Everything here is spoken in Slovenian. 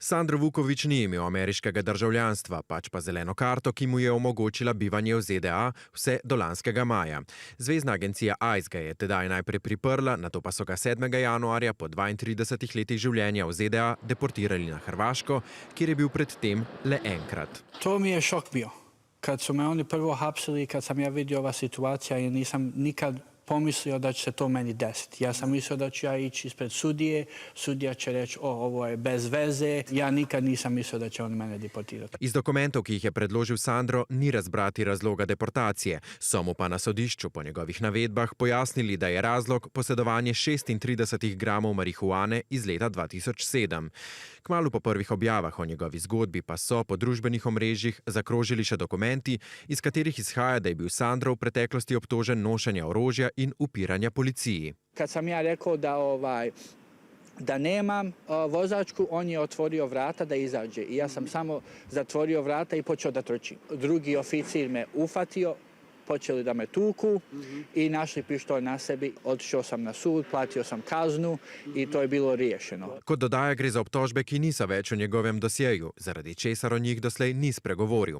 Sandro Vuković ni imel ameriškega državljanstva, pač pa zeleno karto, ki mu je omogočila bivanje v ZDA vse do lanskega maja. Zvezna agencija ICE ga je tedaj najprej priprla, nato pa so ga 7. januarja po 32 letih življenja v ZDA deportirali na Hrvaško, kjer je bil predtem le enkrat. To mi je šok bio. Kad su me oni prvo hapsili, kad sam ja vidio ova situacija i nisam nikad pomislio da će se to meni desiti. Ja sam mislio da ću ja ići ispred sudije, sudija će reći ovo je bez veze. Ja nikad nisam mislio da će on mene deportirati. Iz dokumentov, ki jih je predložil Sandro, ni razbrati razloga deportacije. So mu pa na sodišču po njegovih navedbah pojasnili, da je razlog posedovanje 36 gramov marihuane iz leta 2007. Kmalu po prvih objavah o njegovi zgodbi pa so po družbenih omrežjih zakrožili še dokumenti, iz katerih izhaja, da je bil Sandro v preteklosti obtožen nošenja orožja in upiranja policiji. Kad sam ja rekao da nemam vozačku, on je otvorio vrata da izađe i ja sam samo zatvorio vrata i počeo da trčim. Drugi oficir me ufatio, počeli da me tuku i našli pištolj na sebi. Otišao sam na sud, platio sam kaznu i to je bilo riješeno. Kot dodaja, gre za obtožbe, ki niso več v njegovem dosjeju, zaradi česar o njih doslej ni spregovoril.